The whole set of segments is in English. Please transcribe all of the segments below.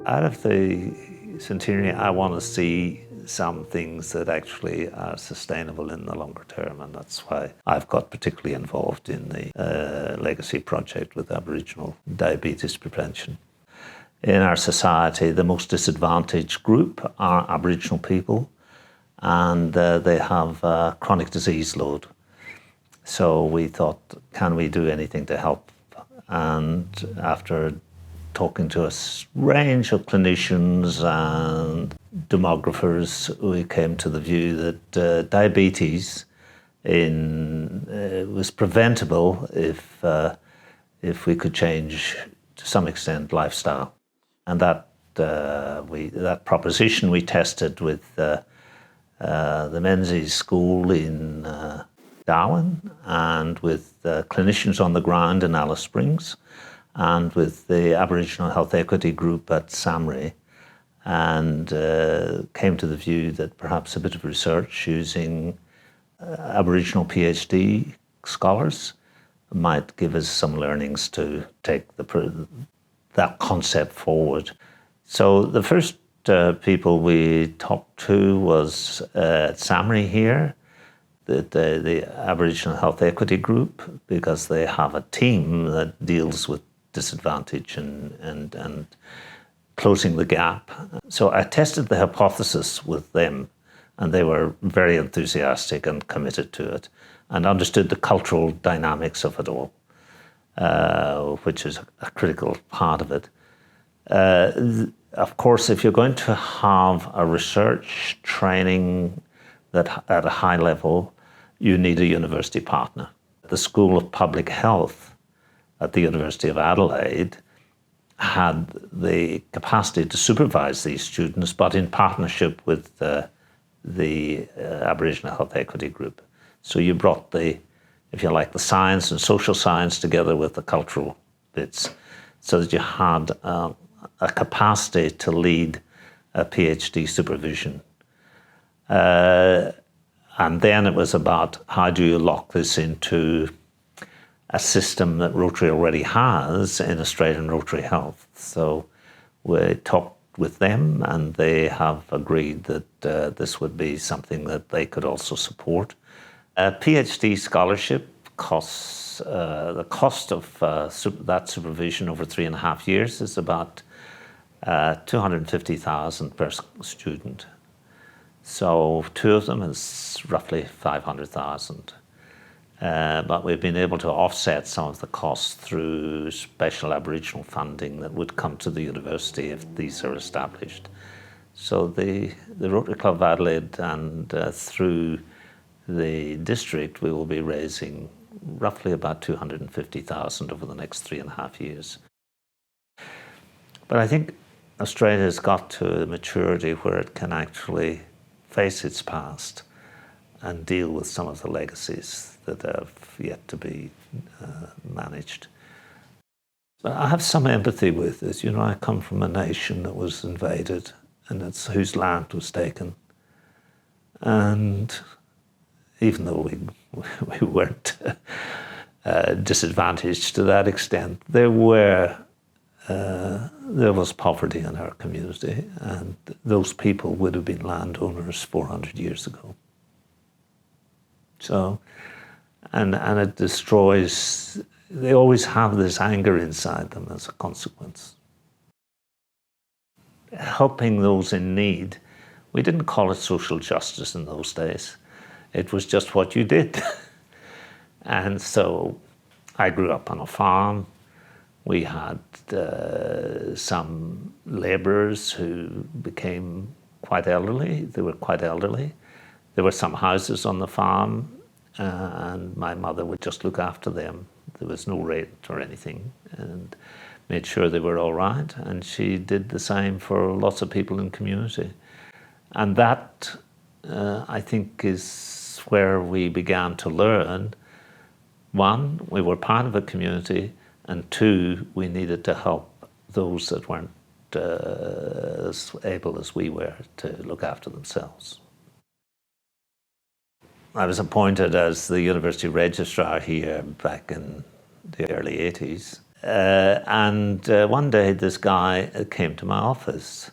Out of the Centenary, I want to see some things that actually are sustainable in the longer term, and that's why I've got particularly involved in the legacy project with Aboriginal diabetes prevention. In our society, the most disadvantaged group are Aboriginal people, and they have a chronic disease load. So we thought, can we do anything to help? And after talking to a range of clinicians and demographers, we came to the view that diabetes was preventable if we could change, to some extent, lifestyle. And that proposition we tested with the Menzies School in Darwin, and with clinicians on the ground in Alice Springs, and with the Aboriginal Health Equity Group at Centenary, and came to the view that perhaps a bit of research using Aboriginal PhD scholars might give us some learnings to take that concept forward. So the first people we talked to was at Centenary here, the Aboriginal Health Equity Group, because they have a team that deals with disadvantage and closing the gap. So I tested the hypothesis with them, and they were very enthusiastic and committed to it, and understood the cultural dynamics of it all, which is a critical part of it. Of course, if you're going to have a research training that at a high level, you need a university partner. The School of Public Health at the University of Adelaide had the capacity to supervise these students, but in partnership with the Aboriginal Health Equity Group. So you brought the science and social science together with the cultural bits, so that you had a capacity to lead a PhD supervision. And then it was about, how do you lock this into a system that Rotary already has in Australian Rotary Health? So we talked with them, and they have agreed that this would be something that they could also support. A PhD scholarship costs, the cost of that supervision over 3.5 years is about $250,000 per student. So 2 of them is roughly $500,000. But we've been able to offset some of the costs through special Aboriginal funding that would come to the university if these are established. So the Rotary Club of Adelaide and through the district, we will be raising roughly about $250,000 over the next 3.5 years. But I think Australia's got to a maturity where it can actually face its past and deal with some of the legacies that have yet to be managed. But I have some empathy with this. I come from a nation that was invaded and whose land was taken. And even though we weren't disadvantaged to that extent, there was poverty in our community, and those people would have been landowners 400 years ago. So, and it destroys, they always have this anger inside them as a consequence. Helping those in need, we didn't call it social justice in those days. It was just what you did. And so I grew up on a farm. We had some labourers who became quite elderly. They were quite elderly. There were some houses on the farm, and my mother would just look after them. There was no rent or anything, and made sure they were all right. And she did the same for lots of people in the community. And that, I think, is where we began to learn, one, we were part of a community, and two, we needed to help those that weren't as able as we were to look after themselves. I was appointed as the university registrar here back in the early 80s. And one day this guy came to my office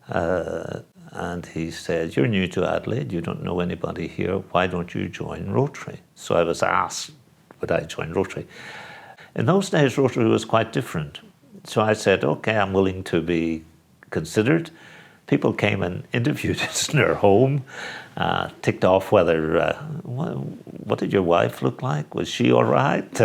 and he said, "You're new to Adelaide, you don't know anybody here, why don't you join Rotary?" So I was asked, would I join Rotary? In those days, Rotary was quite different. So I said, okay, I'm willing to be considered. People came and interviewed us in their home, ticked off whether, what did your wife look like? Was she all right?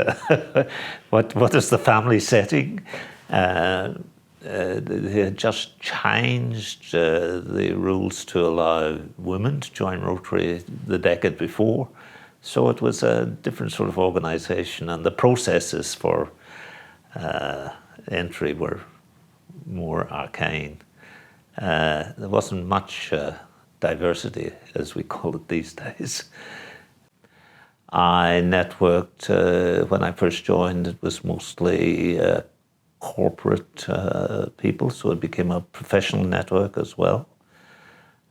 What is the family setting? They had just changed the rules to allow women to join Rotary the decade before. So it was a different sort of organisation, and the processes for entry were more arcane. There wasn't much diversity, as we call it these days. I networked, when I first joined, it was mostly corporate people, so it became a professional network as well.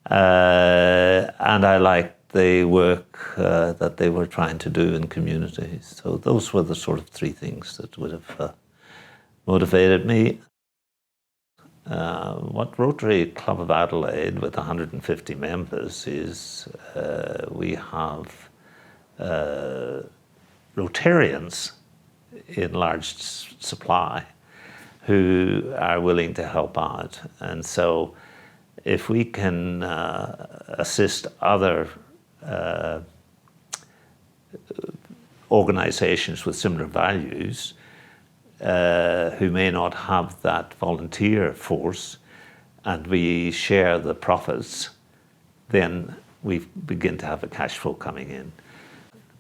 And I liked the work that they were trying to do in communities. So those were the sort of three things that would have motivated me. What Rotary Club of Adelaide, with 150 members, is we have Rotarians in large supply who are willing to help out. And so if we can assist other organizations with similar values who may not have that volunteer force, and we share the profits, then we begin to have a cash flow coming in.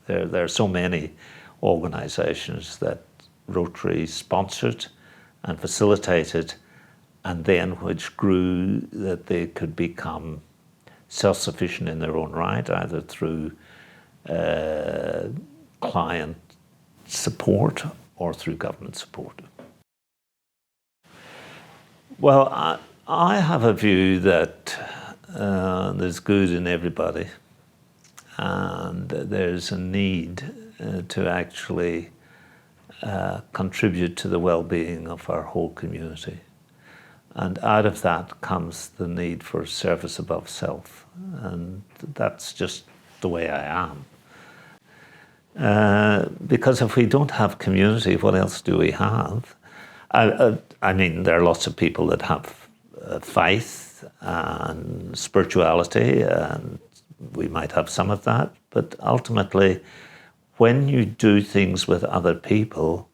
There are so many organizations that Rotary sponsored and facilitated, and then which grew that they could become self-sufficient in their own right, either through client support or through government support. Well, I have a view that there's good in everybody, and there's a need to actually contribute to the well-being of our whole community. And out of that comes the need for service above self. And that's just the way I am. Because if we don't have community, what else do we have? I mean, there are lots of people that have faith and spirituality, and we might have some of that. But ultimately, when you do things with other people,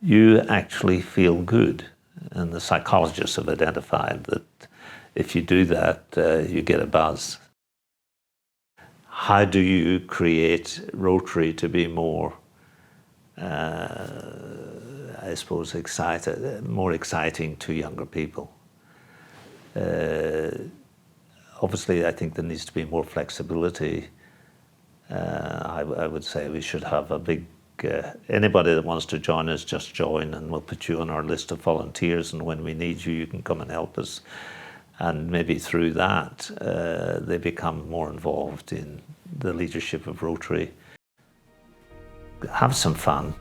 you actually feel good. And the psychologists have identified that if you do that, you get a buzz. How do you create Rotary to be more, I suppose, more exciting to younger people? Obviously, I think there needs to be more flexibility. I would say we should have a big anybody that wants to join us, just join, and we'll put you on our list of volunteers, and when we need you, you can come and help us. And maybe through that, they become more involved in the leadership of Rotary. Have some fun,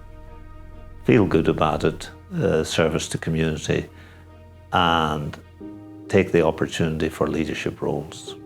feel good about it, service to community, and take the opportunity for leadership roles.